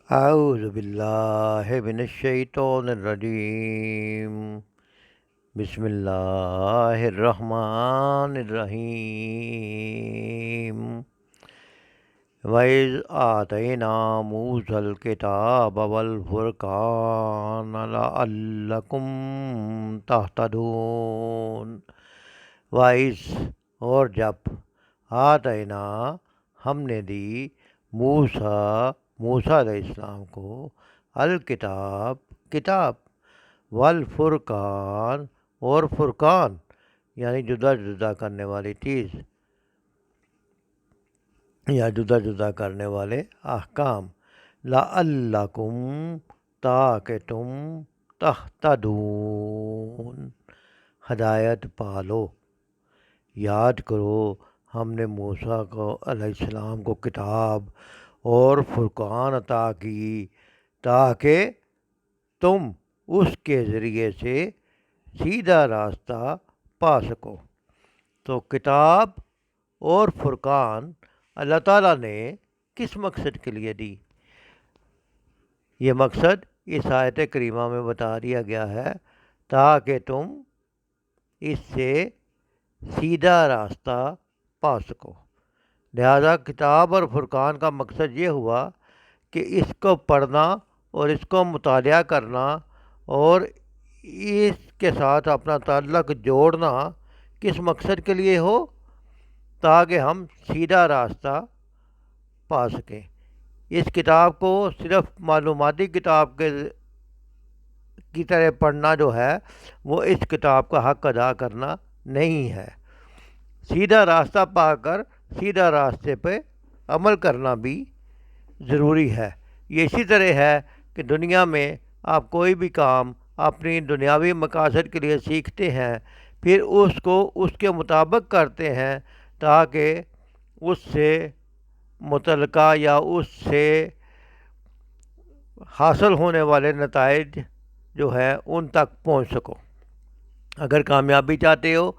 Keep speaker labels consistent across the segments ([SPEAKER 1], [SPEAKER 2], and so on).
[SPEAKER 1] اعوذ باللہ من الشیطان الرجیم بسم اللہ الرحمن الرحیم وَإِذْ آتَيْنَا مُوسَى الْكِتَابَ وَالْفُرْقَانَ لَعَلَّكُمْ تَهْتَدُونَ وَإِذْ اور جب آتَيْنَا ہم نے دی موسیٰ علیہ السلام کو الکتاب کتاب والفرقان اور فرقان یعنی جدا جدا کرنے والی چیز یا جدا جدا کرنے والے احکام لعلکم تاکہ تم تہتدون ہدایت پالو یاد کرو ہم نے موسیٰ کو علیہ السلام کو کتاب اور فرقان عطا کی تاکہ تم اس کے ذریعے سے سیدھا راستہ پا سکو۔ تو کتاب اور فرقان اللہ تعالیٰ نے کس مقصد کے لیے دی؟ یہ مقصد اس آیت کریمہ میں بتا دیا گیا ہے تاکہ تم اس سے سیدھا راستہ پا سکو۔ لہذا کتاب اور فرقان کا مقصد یہ ہوا کہ اس کو پڑھنا اور اس کو مطالعہ کرنا اور اس کے ساتھ اپنا تعلق جوڑنا کس مقصد کے لیے ہو؟ تاکہ ہم سیدھا راستہ پا سکیں۔ اس کتاب کو صرف معلوماتی کتاب کی طرح پڑھنا جو ہے وہ اس کتاب کا حق ادا کرنا نہیں ہے۔ سیدھا راستہ پا کر سیدھا راستے پہ عمل کرنا بھی ضروری ہے۔ یہ اسی طرح ہے کہ دنیا میں آپ کوئی بھی کام اپنی دنیاوی مقاصد کے لیے سیکھتے ہیں، پھر اس کو اس کے مطابق کرتے ہیں تاکہ اس سے متعلقہ یا اس سے حاصل ہونے والے نتائج جو ہے ان تک پہنچ سکو۔ اگر کامیابی چاہتے ہو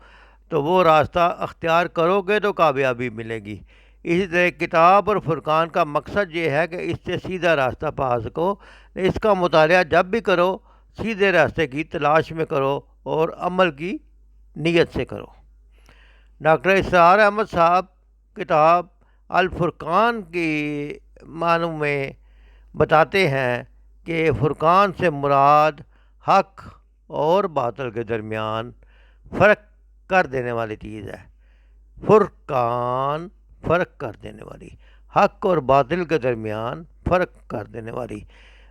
[SPEAKER 1] تو وہ راستہ اختیار کرو گے تو کامیابی ملے گی۔ اسی طرح کتاب اور فرقان کا مقصد یہ ہے کہ اس سے سیدھا راستہ پا سکو۔ اس کا مطالعہ جب بھی کرو سیدھے راستے کی تلاش میں کرو اور عمل کی نیت سے کرو۔ ڈاکٹر اسرار احمد صاحب کتاب الفرقان کی معنوں میں بتاتے ہیں کہ فرقان سے مراد حق اور باطل کے درمیان فرق کر دینے والی چیز ہے۔ فرقان فرق کر دینے والی، حق اور باطل کے درمیان فرق کر دینے والی۔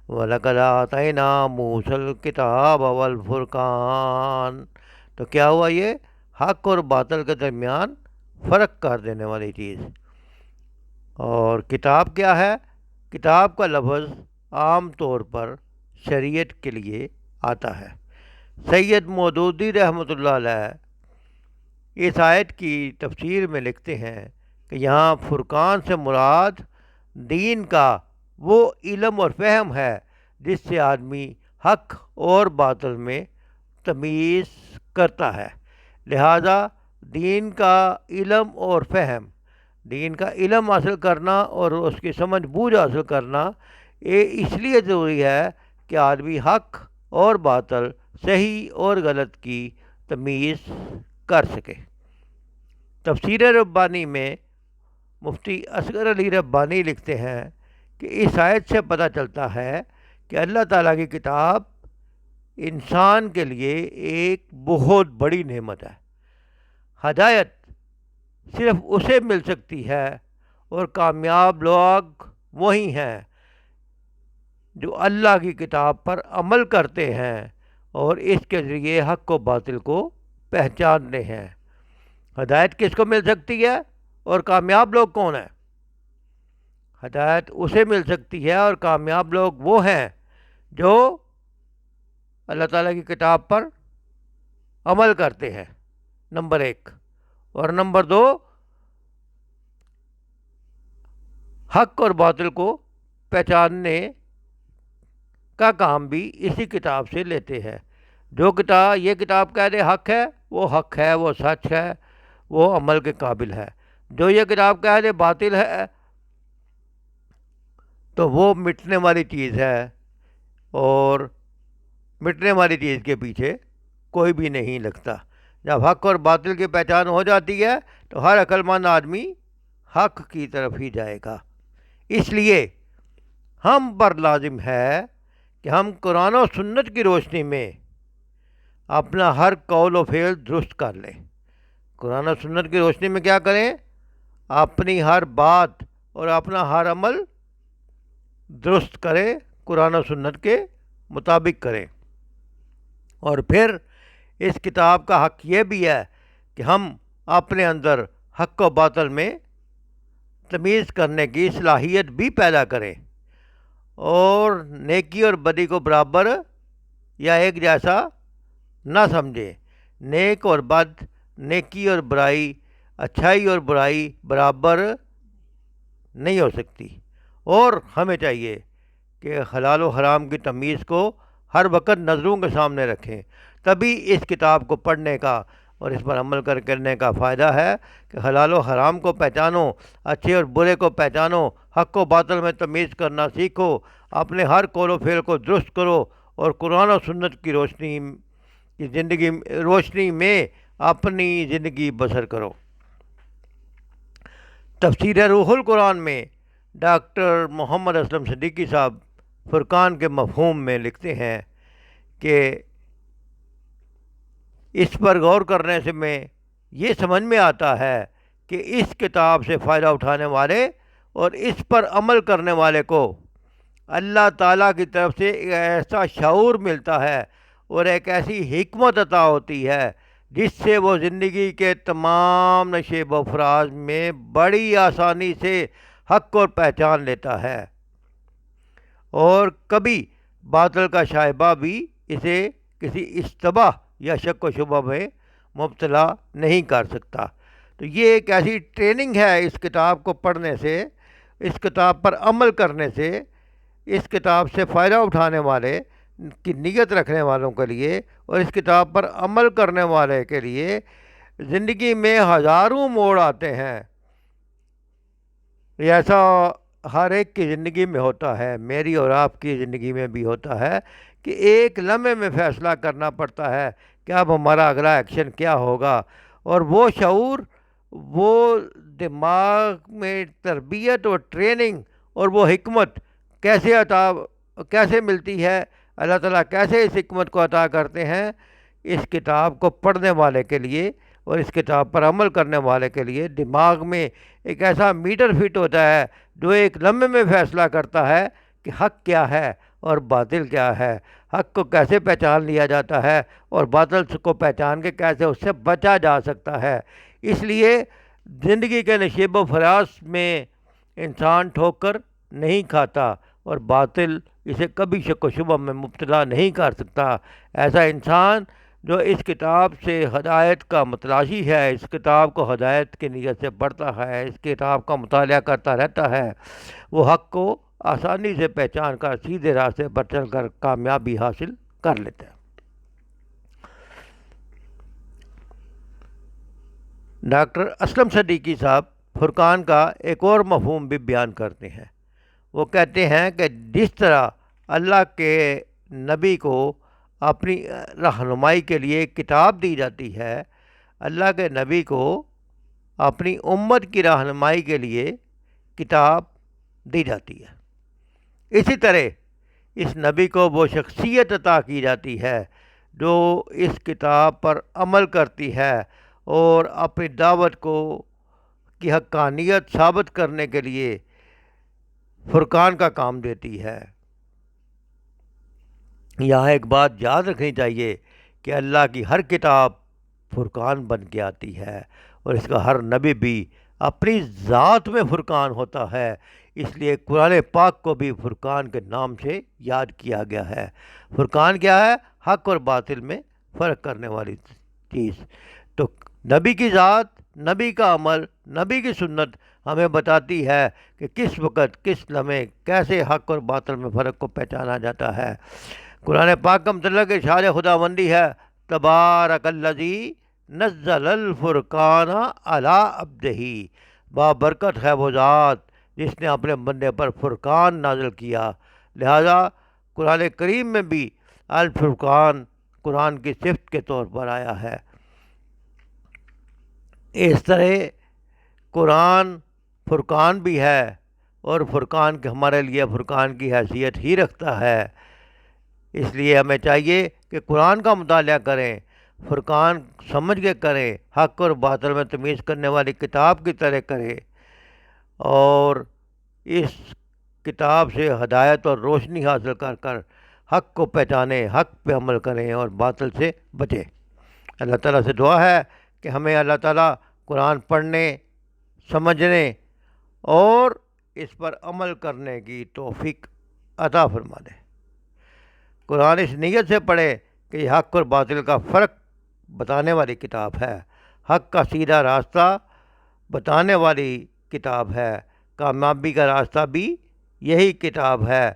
[SPEAKER 1] وَلَقَدْ آتَيْنَا مُوسَى الْكِتَابَ وَالْفُرْقَانَ تو کیا ہوا؟ یہ حق اور باطل کے درمیان فرق کر دینے والی چیز۔ اور کتاب کیا ہے؟ کتاب کا لفظ عام طور پر شریعت کے لیے آتا ہے۔ سید مودودی رحمۃ اللہ علیہ اس آیت کی تفسیر میں لکھتے ہیں کہ یہاں فرقان سے مراد دین کا وہ علم اور فہم ہے جس سے آدمی حق اور باطل میں تمیز کرتا ہے۔ لہذا دین کا علم اور فہم، دین کا علم حاصل کرنا اور اس کی سمجھ بوجھ حاصل کرنا یہ اس لیے ضروری ہے کہ آدمی حق اور باطل، صحیح اور غلط کی تمیز کر سکے۔ تفسیر ربانی میں مفتی اصغر علی ربانی لکھتے ہیں کہ اس آیت سے پتہ چلتا ہے کہ اللہ تعالیٰ کی کتاب انسان کے لیے ایک بہت بڑی نعمت ہے۔ ہدایت صرف اسے مل سکتی ہے اور کامیاب لوگ وہی ہیں جو اللہ کی کتاب پر عمل کرتے ہیں اور اس کے ذریعے حق و باطل کو پہچانتے ہیں۔ ہدایت کس کو مل سکتی ہے اور کامیاب لوگ کون ہیں؟ ہدایت اسے مل سکتی ہے اور کامیاب لوگ وہ ہیں جو اللہ تعالیٰ کی کتاب پر عمل کرتے ہیں، نمبر 1، اور نمبر 2 حق اور باطل کو پہچاننے کا کام بھی اسی کتاب سے لیتے ہیں۔ جو یہ کتاب کہہ دے حق ہے، وہ حق ہے، وہ سچ ہے، وہ عمل کے قابل ہے۔ جو یہ کتاب کہہ دے باطل ہے تو وہ مٹنے والی چیز ہے، اور مٹنے والی چیز کے پیچھے کوئی بھی نہیں لگتا۔ جب حق اور باطل کی پہچان ہو جاتی ہے تو ہر عقل مند آدمی حق کی طرف ہی جائے گا۔ اس لیے ہم پر لازم ہے کہ ہم قرآن و سنت کی روشنی میں اپنا ہر قول و فعل درست کر لیں۔ قرآن و سنت کی روشنی میں کیا کریں؟ اپنی ہر بات اور اپنا ہر عمل درست کریں، قرآن و سنت کے مطابق کریں۔ اور پھر اس کتاب کا حق یہ بھی ہے کہ ہم اپنے اندر حق و باطل میں تمیز کرنے کی صلاحیت بھی پیدا کریں، اور نیکی اور بدی کو برابر یا ایک جیسا نہ سمجھیں۔ نیک اور بد، نیکی اور برائی، اچھائی اور برائی برابر نہیں ہو سکتی، اور ہمیں چاہیے کہ حلال و حرام کی تمیز کو ہر وقت نظروں کے سامنے رکھیں۔ تبھی اس کتاب کو پڑھنے کا اور اس پر عمل کرنے کا فائدہ ہے کہ حلال و حرام کو پہچانو، اچھے اور برے کو پہچانو، حق و باطل میں تمیز کرنا سیکھو، اپنے ہر قول و فعل کو درست کرو، اور قرآن و سنت کی روشنی میں اپنی زندگی بسر کرو۔ تفسیر روح القرآن میں ڈاکٹر محمد اسلم صدیقی صاحب فرقان کے مفہوم میں لکھتے ہیں کہ اس پر غور کرنے سے میں یہ سمجھ میں آتا ہے کہ اس کتاب سے فائدہ اٹھانے والے اور اس پر عمل کرنے والے کو اللہ تعالیٰ کی طرف سے ایک ایسا شعور ملتا ہے اور ایک ایسی حکمت عطا ہوتی ہے جس سے وہ زندگی کے تمام نشیب و فراز میں بڑی آسانی سے حق اور پہچان لیتا ہے، اور کبھی باطل کا شائبہ بھی اسے کسی اشتباہ یا شک و شبہ میں مبتلا نہیں کر سکتا۔ تو یہ ایک ایسی ٹریننگ ہے اس کتاب کو پڑھنے سے، اس کتاب پر عمل کرنے سے، اس کتاب سے فائدہ اٹھانے والے کی نیت رکھنے والوں کے لیے اور اس کتاب پر عمل کرنے والے کے لیے زندگی میں ہزاروں موڑ آتے ہیں۔ یہ ایسا ہر ایک کی زندگی میں ہوتا ہے، میری اور آپ کی زندگی میں بھی ہوتا ہے کہ ایک لمحے میں فیصلہ کرنا پڑتا ہے کہ اب ہمارا اگلا ایکشن کیا ہوگا، اور وہ شعور، وہ دماغ میں تربیت اور ٹریننگ اور وہ حکمت کیسے ملتی ہے؟ اللہ تعالیٰ کیسے اس حکمت کو عطا کرتے ہیں؟ اس کتاب کو پڑھنے والے کے لیے اور اس کتاب پر عمل کرنے والے کے لیے دماغ میں ایک ایسا میٹر فٹ ہوتا ہے جو ایک لمحے میں فیصلہ کرتا ہے کہ حق کیا ہے اور باطل کیا ہے، حق کو کیسے پہچان لیا جاتا ہے اور باطل کو پہچان کے کیسے اس سے بچا جا سکتا ہے۔ اس لیے زندگی کے نشیب و فراز میں انسان ٹھوکر نہیں کھاتا اور باطل اسے کبھی شک و شبہ میں مبتلا نہیں کر سکتا۔ ایسا انسان جو اس کتاب سے ہدایت کا متلاشی ہے، اس کتاب کو ہدایت کی نیت سے پڑھتا ہے، اس کتاب کا مطالعہ کرتا رہتا ہے، وہ حق کو آسانی سے پہچان کر سیدھے راستے پر چل کر کامیابی حاصل کر لیتا ہے۔ ڈاکٹر اسلم صدیقی صاحب فرقان کا ایک اور مفہوم بھی بیان کرتے ہیں۔ وہ کہتے ہیں کہ جس طرح اللہ کے نبی کو اپنی رہنمائی کے لیے کتاب دی جاتی ہے، اللہ کے نبی کو اپنی امت کی رہنمائی کے لیے کتاب دی جاتی ہے۔ اسی طرح اس نبی کو وہ شخصیت عطا کی جاتی ہے جو اس کتاب پر عمل کرتی ہے اور اپنی دعوت کی حقانیت ثابت کرنے کے لیے فرقان کا کام دیتی ہے۔ یہاں ایک بات یاد رکھنی چاہیے کہ اللہ کی ہر کتاب فرقان بن کے آتی ہے، اور اس کا ہر نبی بھی اپنی ذات میں فرقان ہوتا ہے۔ اس لیے قرآن پاک کو بھی فرقان کے نام سے یاد کیا گیا ہے۔ فرقان کیا ہے؟ حق اور باطل میں فرق کرنے والی چیز۔ تو نبی کی ذات، نبی کا عمل، نبی کی سنت ہمیں بتاتی ہے کہ کس وقت، کس لمحے کیسے حق اور باطل میں فرق کو پہچانا جاتا ہے۔ قرآن پاک کا مطلب ارشاد خداوندی ہے، تبارک الذی نزل الفرقان علی عبدہ، بابرکت ہے وہ ذات جس نے اپنے بندے پر فرقان نازل کیا۔ لہذا قرآن کریم میں بھی الفرقان قرآن کی صفت کے طور پر آیا ہے۔ اس طرح قرآن فرقان بھی ہے، اور فرقان کے ہمارے لیے فرقان کی حیثیت ہی رکھتا ہے۔ اس لیے ہمیں چاہیے کہ قرآن کا مطالعہ کریں، فرقان سمجھ کے کریں، حق اور باطل میں تمیز کرنے والی کتاب کی طرح کریں، اور اس کتاب سے ہدایت اور روشنی حاصل کر کر حق کو پہچانیں، حق پہ عمل کریں اور باطل سے بچیں۔ اللہ تعالیٰ سے دعا ہے کہ ہمیں اللہ تعالیٰ قرآن پڑھنے، سمجھنے اور اس پر عمل کرنے کی توفیق عطا فرما دے۔ قرآن اس نیت سے پڑھے کہ یہ حق اور باطل کا فرق بتانے والی کتاب ہے، حق کا سیدھا راستہ بتانے والی کتاب ہے، کامیابی کا راستہ بھی یہی کتاب ہے،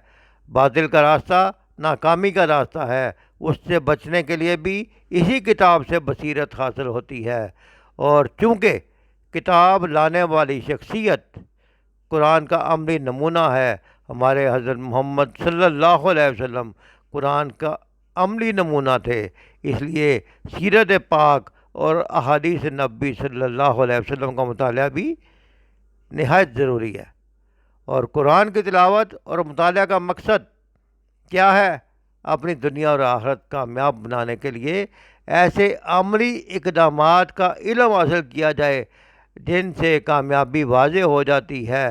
[SPEAKER 1] باطل کا راستہ ناکامی کا راستہ ہے، اس سے بچنے کے لیے بھی اسی کتاب سے بصیرت حاصل ہوتی ہے۔ اور چونکہ کتاب لانے والی شخصیت قرآن کا عملی نمونہ ہے، ہمارے حضرت محمد صلی اللہ علیہ وسلم قرآن کا عملی نمونہ تھے، اس لیے سیرت پاک اور احادیث نبی صلی اللہ علیہ وسلم کا مطالعہ بھی نہایت ضروری ہے۔ اور قرآن کی تلاوت اور مطالعہ کا مقصد کیا ہے؟ اپنی دنیا اور آخرت کامیاب بنانے کے لیے ایسے عملی اقدامات کا علم حاصل کیا جائے جن سے کامیابی واضح ہو جاتی ہے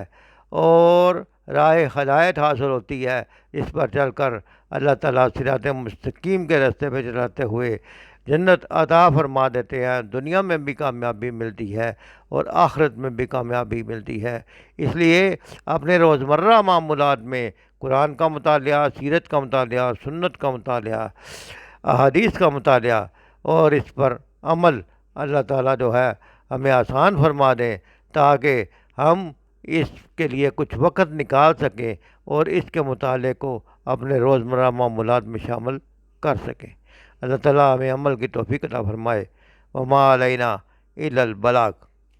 [SPEAKER 1] اور راہ ہدایت حاصل ہوتی ہے، اس پر چل کر اللہ تعالیٰ صراط مستقیم کے راستے پہ چلاتے ہوئے جنت عطا فرما دیتے ہیں، دنیا میں بھی کامیابی ملتی ہے اور آخرت میں بھی کامیابی ملتی ہے۔ اس لیے اپنے روزمرہ معمولات میں قرآن کا مطالعہ، سیرت کا مطالعہ، سنت کا مطالعہ، احادیث کا مطالعہ اور اس پر عمل اللہ تعالیٰ جو ہے ہمیں آسان فرما دیں، تاکہ ہم اس کے لیے کچھ وقت نکال سکیں اور اس کے مطالعے کو اپنے روزمرہ معمولات میں شامل کر سکیں۔ اللہ تعالیٰ ہمیں عمل کی توفیق عطا فرمائے۔ وما علینا الا البلاغ۔